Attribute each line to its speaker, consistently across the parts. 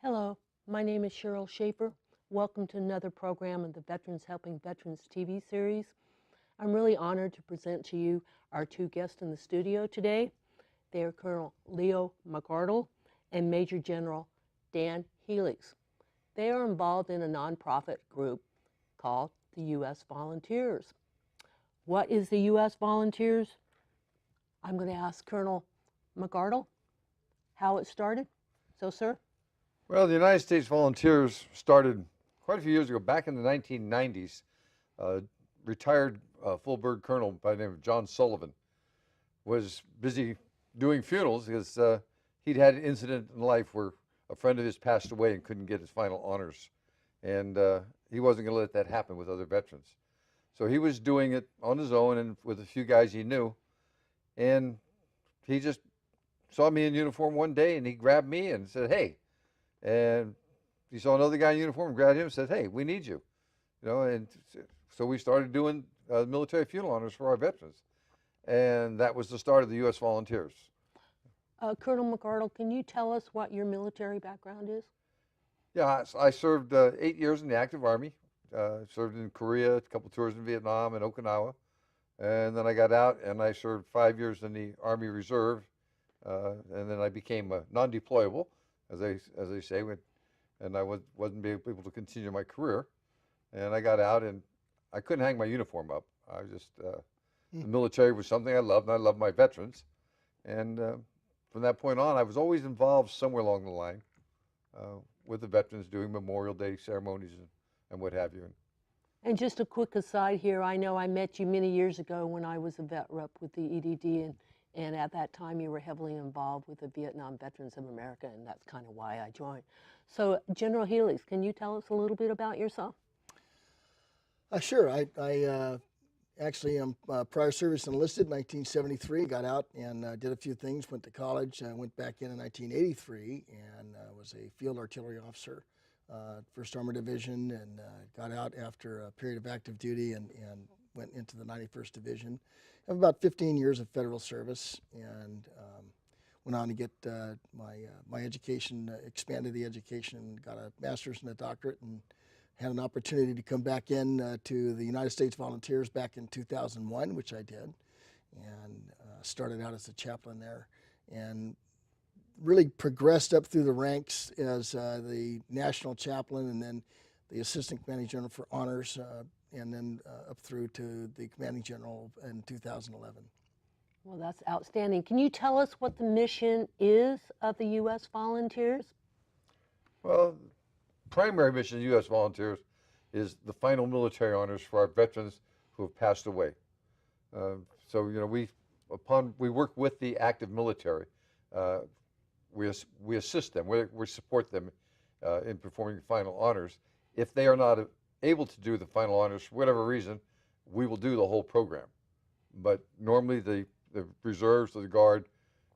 Speaker 1: Hello, my name is Sheryl Shaffer. Welcome to another program of the Veterans Helping Veterans TV series. I'm really honored to present to you our two guests in the studio today. They are Colonel Leo McArdle and Major General Dan Helix. They are involved in a nonprofit group called the U.S. Volunteers. What is the U.S. Volunteers? I'm going to ask Colonel McArdle how it started. So, sir?
Speaker 2: Well, the United States Volunteers started quite a few years ago, back in the 1990s. Retired full bird colonel by the name of John Sullivan was busy doing funerals because he'd had an incident in life where a friend of his passed away and couldn't get his final honors. And he wasn't going to let that happen with other veterans. So he was doing it on his own and with a few guys he knew. And he just saw me in uniform one day and he grabbed me and said, "Hey." And he saw another guy in uniform, grabbed him and said, "Hey, we need you." And so we started doing military funeral honors for our veterans. And that was the start of the U.S. Volunteers.
Speaker 1: Colonel McArdle, can you tell us what your military background is?
Speaker 2: Yeah, I served 8 years in the active Army. Served in Korea, a couple tours in Vietnam and Okinawa. And then I got out and I served 5 years in the Army Reserve. And then I became non-deployable, as they say, and I wasn't able to continue my career. And I got out and I couldn't hang my uniform up. I just, the military was something I loved, and I loved my veterans. And from that point on, I was always involved somewhere along the line with the veterans, doing Memorial Day ceremonies and what have you.
Speaker 1: And just a quick aside here, I know I met you many years ago when I was a vet rep with the EDD, and at that time you were heavily involved with the Vietnam Veterans of America, and that's kind of why I joined. So General Helix, can you tell us a little bit about yourself?
Speaker 3: Sure. I actually am prior service enlisted in 1973, got out and did a few things, went to college, went back in 1983 and was a field artillery officer, 1st Armored Division, and got out after a period of active duty and went into the 91st Division. I have about 15 years of federal service and went on to get my education, expanded the education, got a master's and a doctorate, and had an opportunity to come back in to the United States Volunteers back in 2001, which I did, and started out as a chaplain there, and really progressed up through the ranks as the national chaplain, and then the assistant commanding general for honors, and then up through to the commanding general in 2011.
Speaker 1: Well, that's outstanding. Can you tell us what the mission is of the U.S. Volunteers?
Speaker 2: Well, primary mission of the U.S. Volunteers is the final military honors for our veterans who have passed away. So we work with the active military. We assist them. We support them in performing the final honors. If they are not able to do the final honors for whatever reason, we will do the whole program. But normally the reserves or the Guard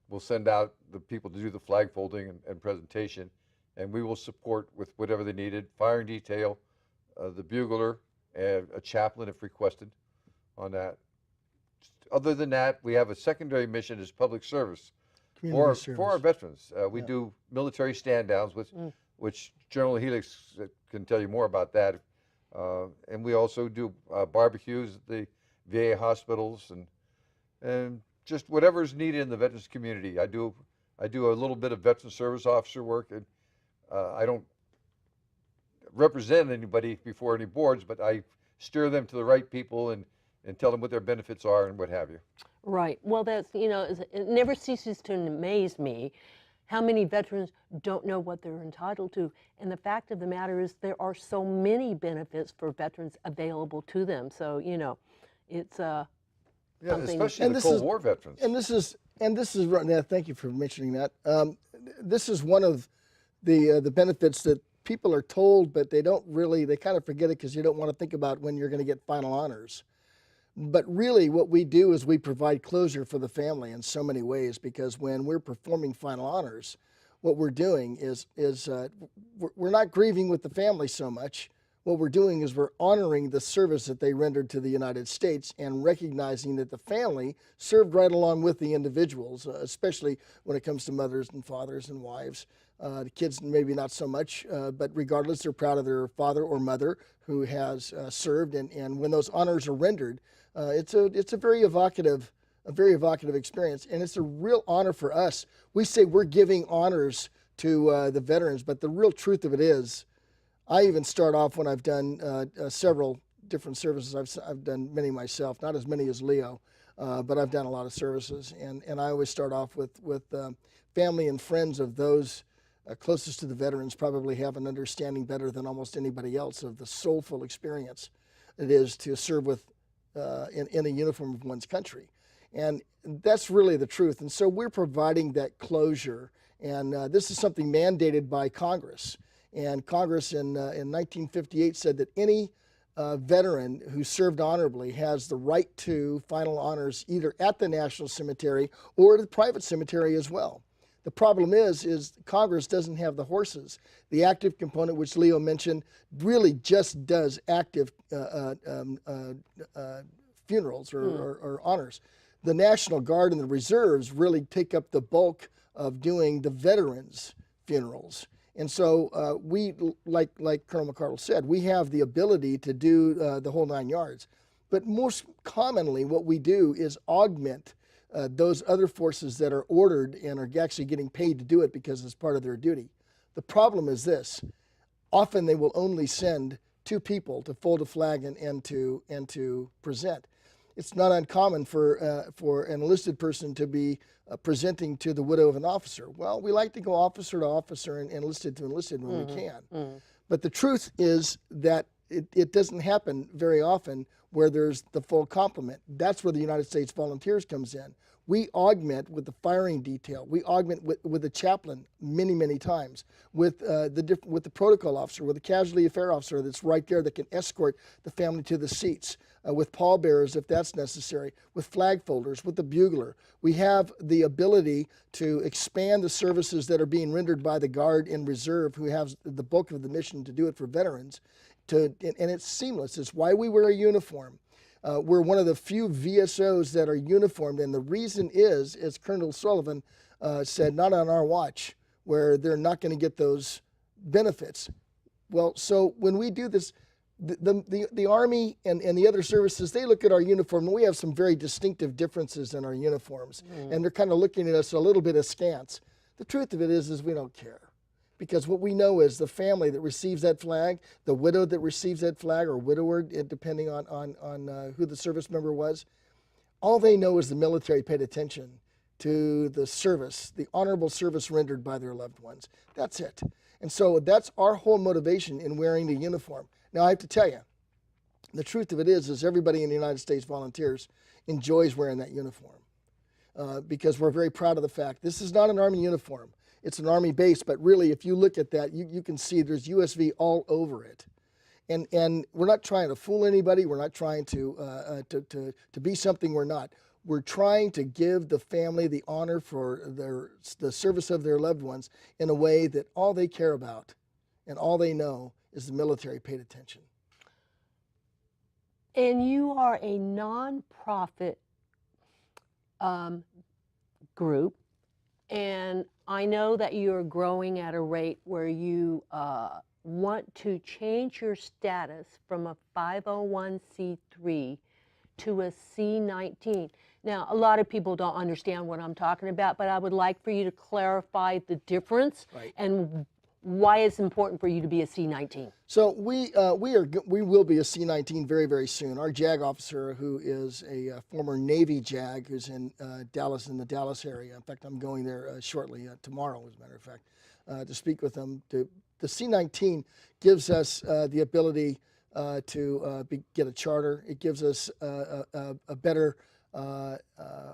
Speaker 2: will send out the people to do the flag folding and presentation, and we will support with whatever they needed, firing detail, the bugler, and a chaplain if requested on that. Other than that, we have a secondary mission as public service for our veterans. We do military stand-downs, which General Helix can tell you more about that. And we also do barbecues at the VA hospitals and just whatever is needed in the veterans community. I do a little bit of veteran service officer work, and I don't represent anybody before any boards, but I steer them to the right people and tell them what their benefits are and what have you.
Speaker 1: Right. Well, that's, it never ceases to amaze me how many veterans don't know what they're entitled to. And the fact of the matter is there are so many benefits for veterans available to them. So, it's
Speaker 2: Yeah,
Speaker 1: something.
Speaker 2: especially
Speaker 3: And
Speaker 2: the
Speaker 3: this
Speaker 2: Cold
Speaker 3: is,
Speaker 2: War veterans.
Speaker 3: and this is right now. Thank you for mentioning that. This is one of the benefits that people are told, but they don't really. They kind of forget it because you don't want to think about when you're going to get final honors. But really, what we do is we provide closure for the family in so many ways, because when we're performing final honors, what we're doing is we're not grieving with the family so much. What we're doing is we're honoring the service that they rendered to the United States and recognizing that the family served right along with the individuals, especially when it comes to mothers and fathers and wives. The kids maybe not so much, but regardless, they're proud of their father or mother who has served. And when those honors are rendered, it's a very evocative experience, and it's a real honor for us. We say we're giving honors to the veterans, but the real truth of it is, I even start off when I've done several different services. I've done many myself, not as many as Leo, but I've done a lot of services, and I always start off with family and friends of those closest to the veterans probably have an understanding better than almost anybody else of the soulful experience it is to serve with in a uniform of one's country. And that's really the truth. And so we're providing that closure. And this is something mandated by Congress. And Congress in 1958 said that any veteran who served honorably has the right to final honors either at the National Cemetery or at the private cemetery as well. The problem is Congress doesn't have the horses. The active component, which Leo mentioned, really just does active funerals or honors. The National Guard and the reserves really take up the bulk of doing the veterans' funerals. And so we, like Colonel McArdle said, we have the ability to do the whole 9 yards. But most commonly, what we do is augment those other forces that are ordered and are actually getting paid to do it because it's part of their duty. The problem is this: often they will only send 2 people to fold a flag and to present. It's not uncommon for an enlisted person to be presenting to the widow of an officer. Well, we like to go officer to officer and enlisted to enlisted when we can. But the truth is that it doesn't happen very often where there's the full complement. That's where the United States Volunteers comes in. We augment with the firing detail. We augment with the chaplain many, many times, with the protocol officer, with the casualty affair officer that's right there that can escort the family to the seats, with pallbearers if that's necessary, with flag folders, with the bugler. We have the ability to expand the services that are being rendered by the Guard and Reserve, who have the bulk of the mission to do it for veterans. And it's seamless. It's why we wear a uniform. We're one of the few VSOs that are uniformed, and the reason is, as Colonel Sullivan said, not on our watch, where they're not going to get those benefits. Well, so when we do this, the Army and the other services, they look at our uniform, and we have some very distinctive differences in our uniforms, and they're kind of looking at us a little bit askance. The truth of it is we don't care. Because what we know is the family that receives that flag, the widow that receives that flag, or widower, depending on who the service member was, all they know is the military paid attention to the service, the honorable service rendered by their loved ones. That's it. And so that's our whole motivation in wearing the uniform. Now, I have to tell you, the truth of it is everybody in the United States Volunteers enjoys wearing that uniform because we're very proud of the fact this is not an Army uniform. It's an Army base, but really, if you look at that, you can see there's U.S.V. all over it. And we're not trying to fool anybody. We're not trying to be something we're not. We're trying to give the family the honor for the service of their loved ones in a way that all they care about and all they know is the military paid attention.
Speaker 1: And you are a nonprofit group, and I know that you're growing at a rate where you want to change your status from a 501c3 to a C19. Now, a lot of people don't understand what I'm talking about, but I would like for you to clarify the difference
Speaker 3: Right.
Speaker 1: and why it's important for you to be a C-19.
Speaker 3: So we will be a C-19 very, very soon. Our JAG officer, who is a former Navy JAG, who's in Dallas, in the Dallas area. In fact, I'm going there shortly, tomorrow, as a matter of fact, to speak with them. The C-19 gives us the ability to get a charter. It gives us a better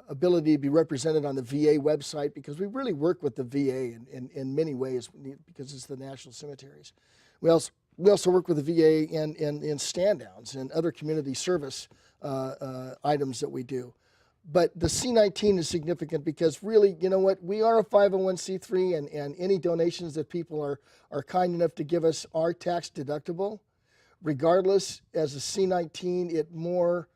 Speaker 3: ability to be represented on the VA website, because we really work with the VA in many ways, because it's the national cemeteries. We also work with the VA in stand-downs and other community service items that we do. But the C-19 is significant because really, you know what, we are a 501c3, and any donations that people are kind enough to give us are tax deductible. Regardless, as a C-19, it more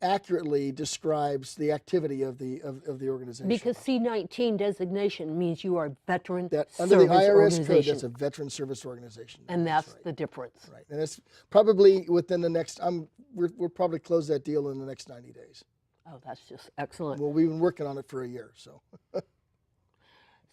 Speaker 3: accurately describes the activity of the organization.
Speaker 1: Because C-19 designation means you are a veteran
Speaker 3: Under the
Speaker 1: service
Speaker 3: IRS
Speaker 1: organization.
Speaker 3: code, that's a veteran service organization.
Speaker 1: And that's
Speaker 3: right.
Speaker 1: the difference.
Speaker 3: Right, and it's probably within the next, we'll probably close that deal in the next 90 days.
Speaker 1: Oh, that's just excellent.
Speaker 3: Well, we've been working on it for a year, so.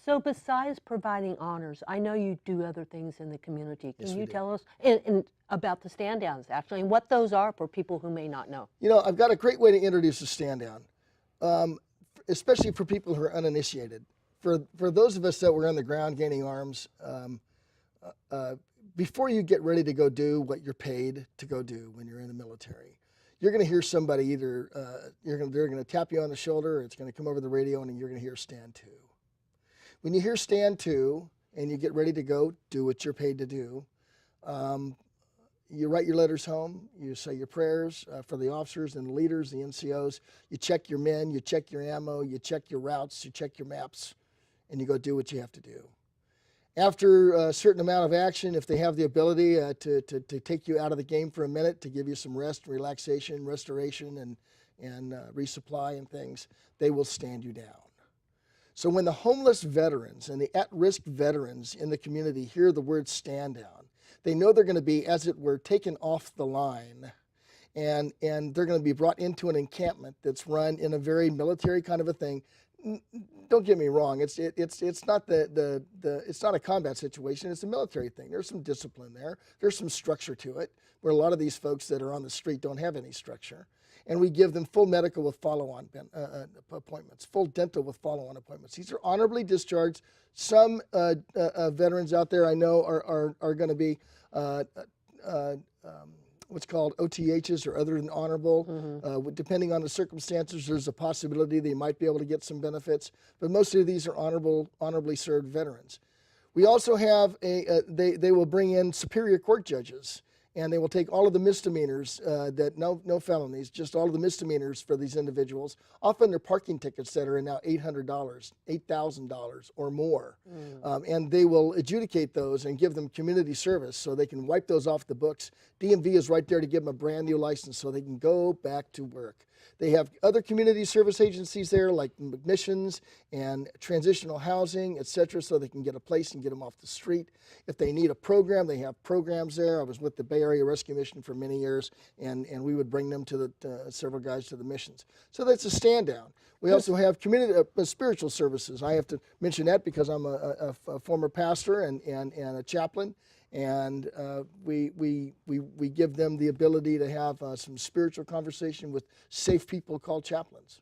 Speaker 1: So besides providing honors, I know you do other things in the community. Can
Speaker 3: Yes, we
Speaker 1: you
Speaker 3: do.
Speaker 1: tell us and about the stand-downs, actually, and what those are for people who may not know?
Speaker 3: You know, I've got a great way to introduce a stand-down, especially for people who are uninitiated. For those of us that were on the ground gaining arms, before you get ready to go do what you're paid to go do when you're in the military, you're going to hear somebody either, they're going to tap you on the shoulder, or it's going to come over the radio, and you're going to hear stand to. When you hear stand to, and you get ready to go do what you're paid to do, you write your letters home, you say your prayers for the officers and the leaders, the NCOs, you check your men, you check your ammo, you check your routes, you check your maps, and you go do what you have to do. After a certain amount of action, if they have the ability to take you out of the game for a minute, to give you some rest, relaxation, restoration, and resupply and things, they will stand you down. So when the homeless veterans and the at-risk veterans in the community hear the word stand down, they know they're going to be, as it were, taken off the line, and they're going to be brought into an encampment that's run in a very military kind of a thing. Don't get me wrong; it's not it's not a combat situation. It's a military thing. There's some discipline there. There's some structure to it, where a lot of these folks that are on the street don't have any structure. And we give them full medical with follow-on appointments, full dental with follow-on appointments. These are honorably discharged. Some veterans out there I know are going to be what's called OTHs, or other than honorable. Mm-hmm. Depending on the circumstances, there's a possibility they might be able to get some benefits. But most of these are honorably served veterans. We also have they will bring in superior court judges, and they will take all of the misdemeanors, no felonies, just all of the misdemeanors for these individuals. Often they're parking tickets that are now $800, $8,000 or more. And they will adjudicate those and give them community service so they can wipe those off the books. DMV is right there to give them a brand new license so they can go back to work. They have other community service agencies there, like missions and transitional housing, et cetera, so they can get a place and get them off the street. If they need a program, they have programs there. I was with the Bay Area Rescue Mission for many years, and we would bring them to several guys to the missions. So that's a stand down. We also have community spiritual services. I have to mention that because I'm a former pastor and a chaplain. And we give them the ability to have some spiritual conversation with safe people called chaplains.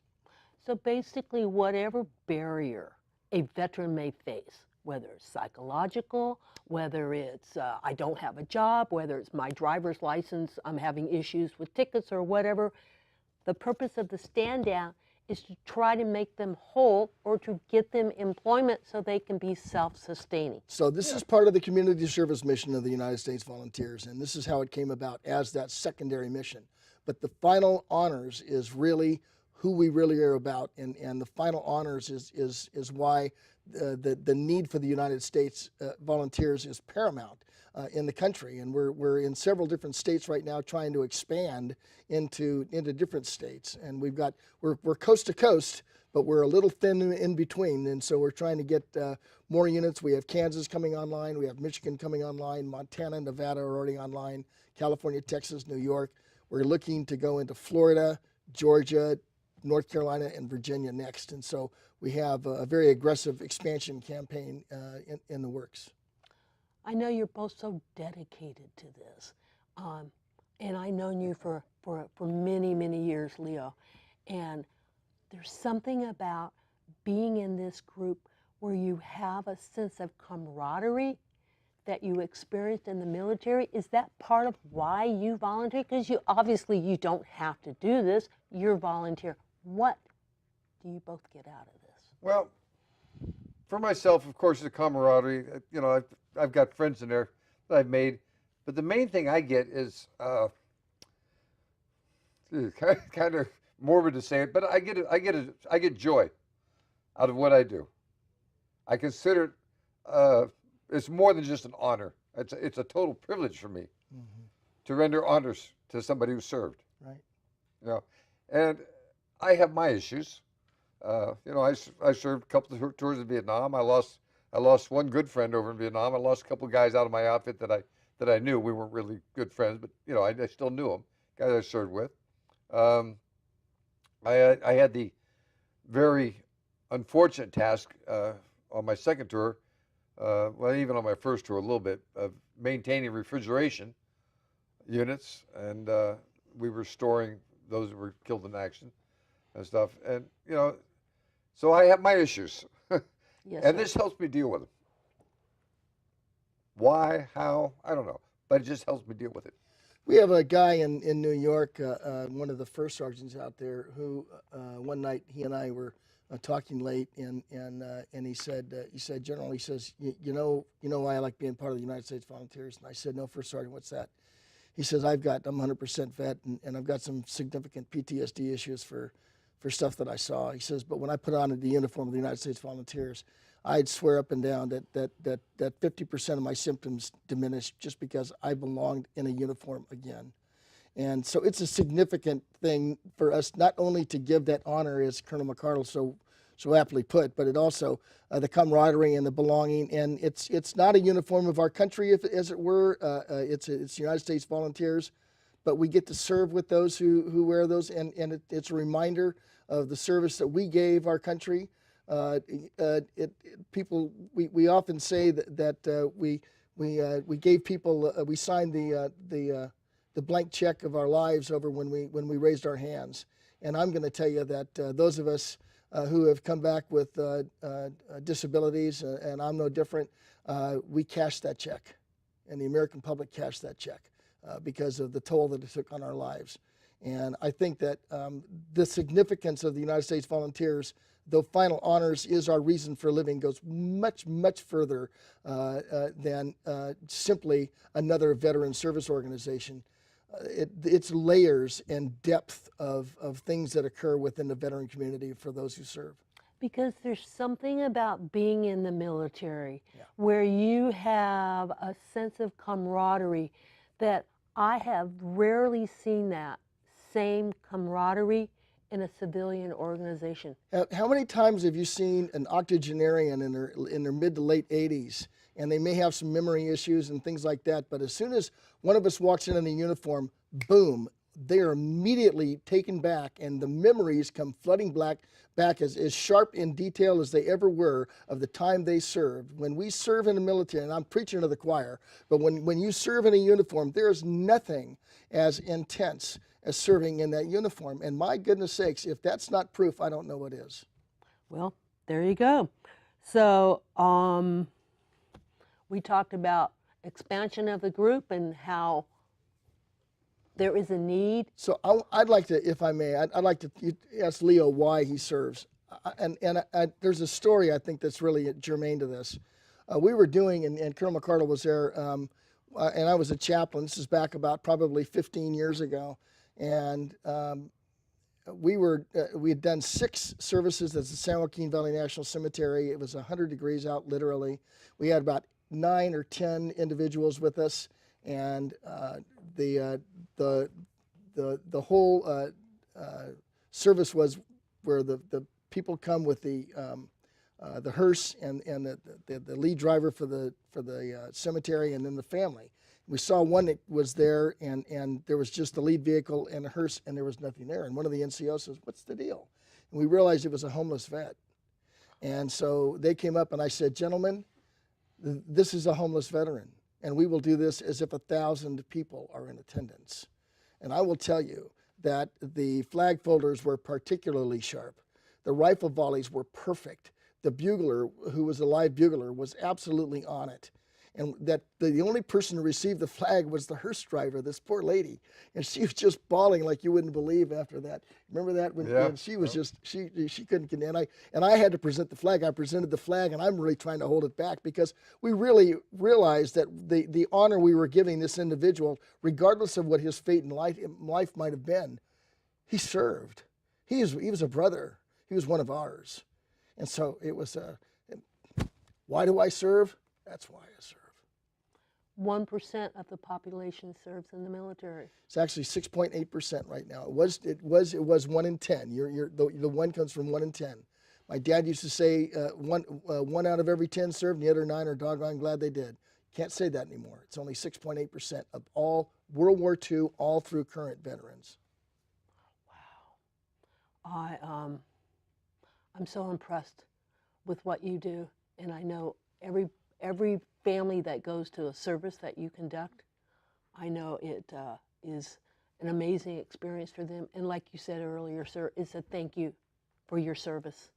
Speaker 1: So basically, whatever barrier a veteran may face, whether it's psychological, whether it's I don't have a job, whether it's my driver's license, I'm having issues with tickets or whatever, the purpose of the stand down is to try to make them whole, or to get them employment so they can be self-sustaining.
Speaker 3: So this is part of the community service mission of the United States Volunteers, and this is how it came about as that secondary mission. But the final honors is really who we really are about, and the final honors is why the need for the United States Volunteers is paramount in the country, and we're in several different states right now trying to expand into different states, and we're coast to coast, but we're a little thin in between, and so we're trying to get more units. We have Kansas coming online, we have Michigan coming online, Montana, Nevada are already online, California, Texas, New York. We're looking to go into Florida, Georgia, North Carolina, and Virginia next, and so we have a very aggressive expansion campaign in the works.
Speaker 1: I know you're both so dedicated to this. And I've known you for many, many years, Leo. And there's something about being in this group where you have a sense of camaraderie that you experienced in the military. Is that part of why you volunteer? Because you don't have to do this. You're volunteer. What do you both get out of this?
Speaker 2: Well, for myself, of course, the camaraderie. You know, I've got friends in there that I've made, but the main thing I get is kind of morbid to say it, but I get joy out of what I do. I consider it, it's more than just an honor. It's a total privilege for me to render honors to somebody who served.
Speaker 3: Right.
Speaker 2: You know, and I have my issues. You know, I served a couple of tours in Vietnam. I lost one good friend over in Vietnam. I lost a couple of guys out of my outfit that I knew. We weren't really good friends, but you know, I still knew them. Guys I served with. I had the very unfortunate task on my second tour, well, even on my first tour a little bit, of maintaining refrigeration units, and we were storing those that were killed in action and stuff. And, you know, so I have my issues.
Speaker 1: Yes,
Speaker 2: and
Speaker 1: sir.
Speaker 2: this helps me deal with them. Why, how, I don't know, but it just helps me deal with it.
Speaker 3: We have a guy in New York, one of the first sergeants out there, who one night he and I were talking late, and he said, General, he says, you know why I like being part of the United States Volunteers? And I said, no, First Sergeant, what's that? He says, I'm 100% vet, and I've got some significant PTSD issues for stuff that I saw. He says, but when I put on the uniform of the United States Volunteers, I'd swear up and down that 50% of my symptoms diminished just because I belonged in a uniform again. And so it's a significant thing for us not only to give that honor, as Colonel McArdle so aptly put, but it also the camaraderie and the belonging. And it's not a uniform of our country, as it were. It's United States Volunteers, but we get to serve with those who wear those, and it's a reminder of the service that we gave our country. We often say that we gave people, we signed the blank check of our lives over when we raised our hands. And I'm going to tell you that those of us who have come back with disabilities, and I'm no different, we cashed that check, and the American public cashed that check because of the toll that it took on our lives. And I think that the significance of the United States Volunteers, though final honors is our reason for living, goes much, much further than simply another veteran service organization. It's layers and depth of things that occur within the veteran community for those who serve.
Speaker 1: Because there's something about being in the military where you have a sense of camaraderie that I have rarely seen that same camaraderie in a civilian organization.
Speaker 3: How many times have you seen an octogenarian in their mid to late 80s, and they may have some memory issues and things like that, but as soon as one of us walks in a uniform, boom, they are immediately taken back, and the memories come flooding back as sharp in detail as they ever were of the time they served. When we serve in the military, and I'm preaching to the choir, but when you serve in a uniform, there is nothing as intense as serving in that uniform. And my goodness sakes, if that's not proof, I don't know what is.
Speaker 1: Well, there you go. So we talked about expansion of the group and how there is a need.
Speaker 3: So I'd like to, if I may, I'd like to ask Leo why he serves. And there's a story I think that's really germane to this. We were doing, and Colonel McArdle was there, and I was a chaplain. This is back about probably 15 years ago. And we had done 6 services at the San Joaquin Valley National Cemetery. It was 100 degrees out, literally. We had about 9 or 10 individuals with us, and the whole service was where the people come with the hearse and the lead driver for the cemetery, and then the family. We saw one that was there, and there was just the lead vehicle and a hearse, and there was nothing there. And one of the NCOs says, "What's the deal?" And we realized it was a homeless vet. And so they came up, and I said, "Gentlemen, This is a homeless veteran, and we will do this as if 1,000 people are in attendance. And I will tell you that the flag folders were particularly sharp. The rifle volleys were perfect. The bugler, who was a live bugler, was absolutely on it. And that the only person who received the flag was the hearse driver, this poor lady. And she was just bawling like you wouldn't believe after that. Remember that? When she was just, she couldn't, and I had to present the flag. I presented the flag, and I'm really trying to hold it back because we really realized that the honor we were giving this individual, regardless of what his fate in life might have been, he served. He was a brother. He was one of ours. And so it was, why do I serve? That's why I serve.
Speaker 1: 1% of the population serves in the military.
Speaker 3: It's actually 6.8% right now. It was 1 in 10. The one comes from 1 in 10. My dad used to say one out of every 10 served, and the other 9 are doggone glad they did. Can't say that anymore. It's only 6.8% of all World War II, all through current veterans.
Speaker 1: Wow. I'm so impressed with what you do, and I know every family that goes to a service that you conduct, I know it is an amazing experience for them. And like you said earlier, sir, it's a thank you for your service.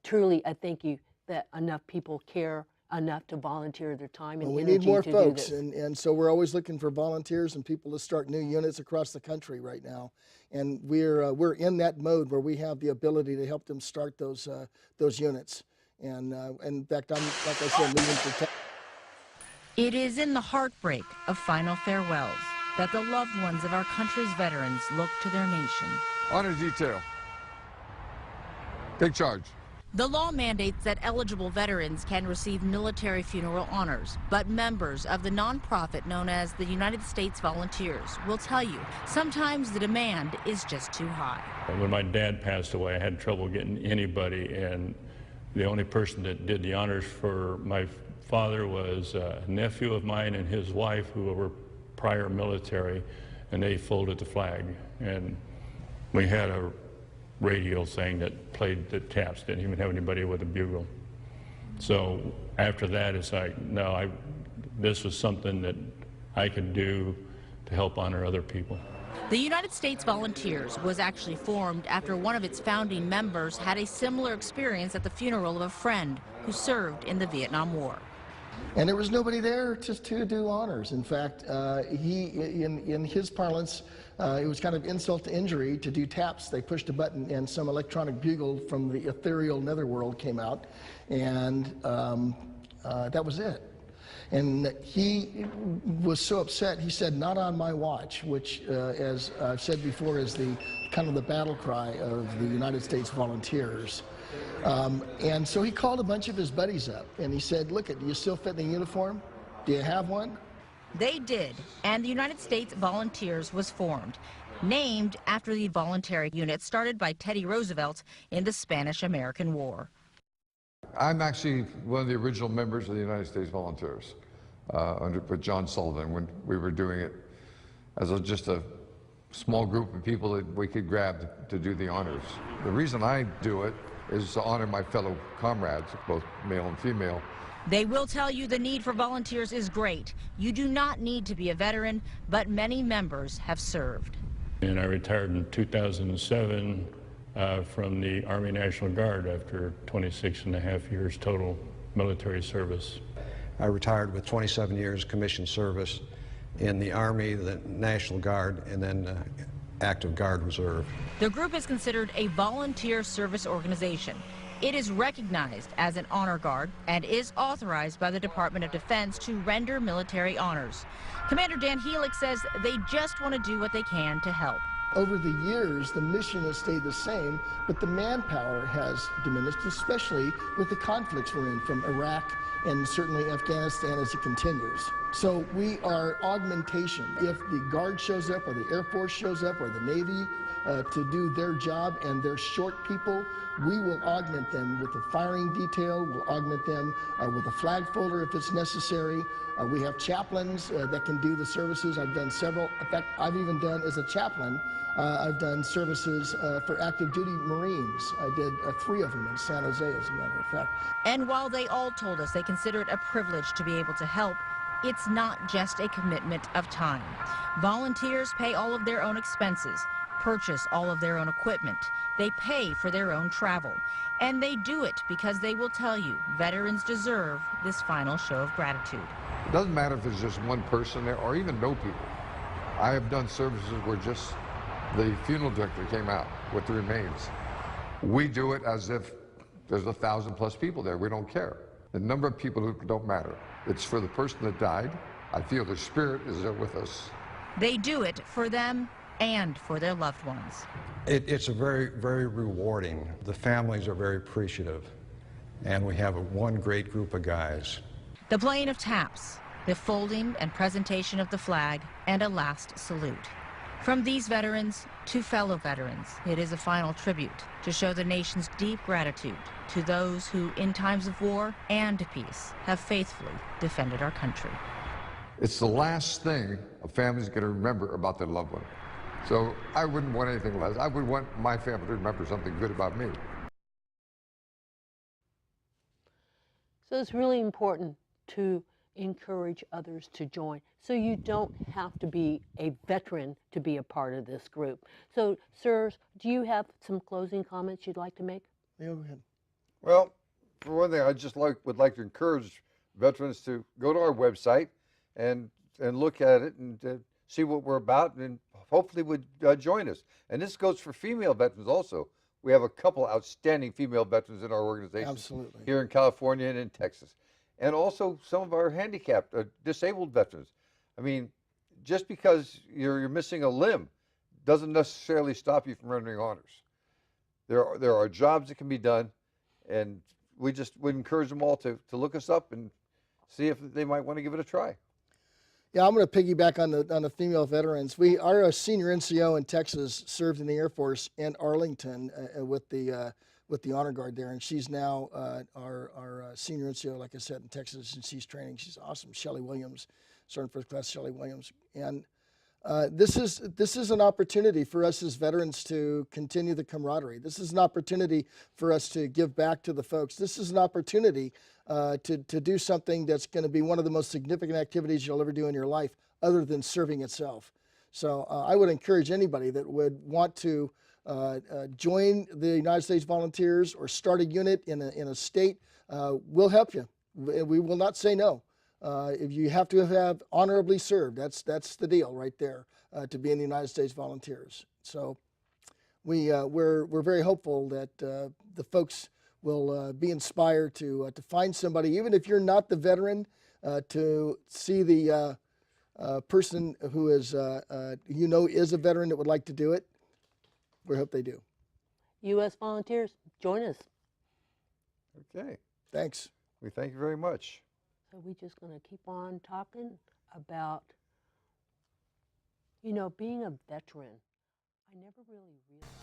Speaker 1: Truly a thank you that enough people care enough to volunteer their time and
Speaker 3: well, we
Speaker 1: energy
Speaker 3: need more
Speaker 1: to
Speaker 3: folks,
Speaker 1: do this.
Speaker 3: and so we're always looking for volunteers and people to start new units across the country right now. And we're in that mode where we have the ability to help them start those units. And in fact, I'm, like I said, leaving for
Speaker 4: It is in the heartbreak of final farewells that the loved ones of our country's veterans look to their nation.
Speaker 2: Honor detail. Take charge.
Speaker 4: The law mandates that eligible veterans can receive military funeral honors, but members of the nonprofit known as the United States Volunteers will tell you sometimes the demand is just too high.
Speaker 5: When my dad passed away, I had trouble getting anybody, and the only person that did the honors for my father was a nephew of mine and his wife, who were prior military, and they folded the flag. And we had a radio thing that played the taps, didn't even have anybody with a bugle. So after that, it's like, no, this was something that I could do to help honor other people.
Speaker 4: The United States Volunteers was actually formed after one of its founding members had a similar experience at the funeral of a friend who served in the Vietnam War.
Speaker 3: And there was nobody there to do honors. In fact, in his parlance, it was kind of insult to injury to do taps. They pushed a button and some electronic bugle from the ethereal netherworld came out, and that was it. And he was so upset, he said, "Not on my watch," which, as I've said before, is the kind of the battle cry of the United States Volunteers. And so he called a bunch of his buddies up, and he said, "Look, do you still fit in the uniform? Do you have one?"
Speaker 4: They did, and the United States Volunteers was formed, named after the voluntary unit started by Teddy Roosevelt in the Spanish-American War.
Speaker 2: I'm actually one of the original members of the United States Volunteers with John Sullivan when we were doing it as just a small group of people that we could grab to do the honors. The reason I do it is to honor my fellow comrades, both male and female.
Speaker 4: They will tell you the need for volunteers is great. You do not need to be a veteran, but many members have served.
Speaker 5: And I retired in 2007 from the Army National Guard after 26 and a half years total military service.
Speaker 6: I retired with 27 years commissioned service in the Army, the National Guard, and then active Guard Reserve.
Speaker 4: The group is considered a volunteer service organization. It is recognized as an honor guard and is authorized by the Department of Defense to render military honors. Commander Dan Helix says they just want to do what they can to help.
Speaker 3: Over the years, the mission has stayed the same, but the manpower has diminished, especially with the conflicts we're in from Iraq and certainly Afghanistan as it continues. So we are augmentation. If the Guard shows up or the Air Force shows up or the Navy, to do their job, and they're short people, we will augment them with the firing detail, we'll augment them with a flag folder if it's necessary. We have chaplains that can do the services. I've done several. In fact, I've even done, as a chaplain, I've done services for active duty Marines. I did 3 of them in San Jose, as a matter of fact.
Speaker 4: And while they all told us they consider it a privilege to be able to help, it's not just a commitment of time. Volunteers pay all of their own expenses, purchase all of their own equipment. They pay for their own travel. And they do it because they will tell you veterans deserve this final show of gratitude.
Speaker 2: It doesn't matter if there's just one person there or even no people. I have done services where just the funeral director came out with the remains. We do it as if there's 1,000+ people there. We don't care. The number of people who don't matter. It's for the person that died. I feel the spirit is there with us.
Speaker 4: They do it for them and for their loved ones.
Speaker 6: It's a very, very rewarding. The families are very appreciative, and we have one great group of guys.
Speaker 4: The playing of taps, the folding and presentation of the flag, and a last salute. From these veterans to fellow veterans, it is a final tribute to show the nation's deep gratitude to those who, in times of war and peace, have faithfully defended our country.
Speaker 2: It's the last thing a family's going to remember about their loved one. So I wouldn't want anything less. I would want my family to remember something good about me.
Speaker 1: So it's really important to encourage others to join. So you don't have to be a veteran to be a part of this group. So, sirs, do you have some closing comments you'd like to make?
Speaker 3: Yeah, go ahead.
Speaker 2: Well, for one thing, I just would like to encourage veterans to go to our website and look at it and see what we're about, and hopefully would join us. And this goes for female veterans also. We have a couple outstanding female veterans in our organization.
Speaker 3: Absolutely.
Speaker 2: Here in California and in Texas. And also some of our handicapped, disabled veterans. I mean, just because you're missing a limb doesn't necessarily stop you from rendering honors. There are jobs that can be done, and we just would encourage them all to look us up and see if they might want to give it a try.
Speaker 3: Yeah, I'm going to piggyback on the female veterans. Our senior NCO in Texas served in the Air Force in Arlington with the honor guard there, and she's now our senior NCO, like I said, in Texas, and she's training. She's awesome, Shelley Williams, Sergeant First Class Shelley Williams, and this is an opportunity for us as veterans to continue the camaraderie. This is an opportunity for us to give back to the folks. This is an opportunity to do something that's going to be one of the most significant activities you'll ever do in your life, other than serving itself. So I would encourage anybody that would want to join the United States Volunteers or start a unit in a state. We'll help you. We will not say no. If you have to have honorably served, that's the deal right there, to be in the United States Volunteers. So we're very hopeful that the folks will be inspired to find somebody, even if you're not the veteran, to see the person who is is a veteran that would like to do it. We hope they do.
Speaker 1: U.S. Volunteers, join us.
Speaker 2: Okay.
Speaker 3: Thanks.
Speaker 2: We thank you very much.
Speaker 1: So we're just going to keep on talking about, being a veteran. I never really realized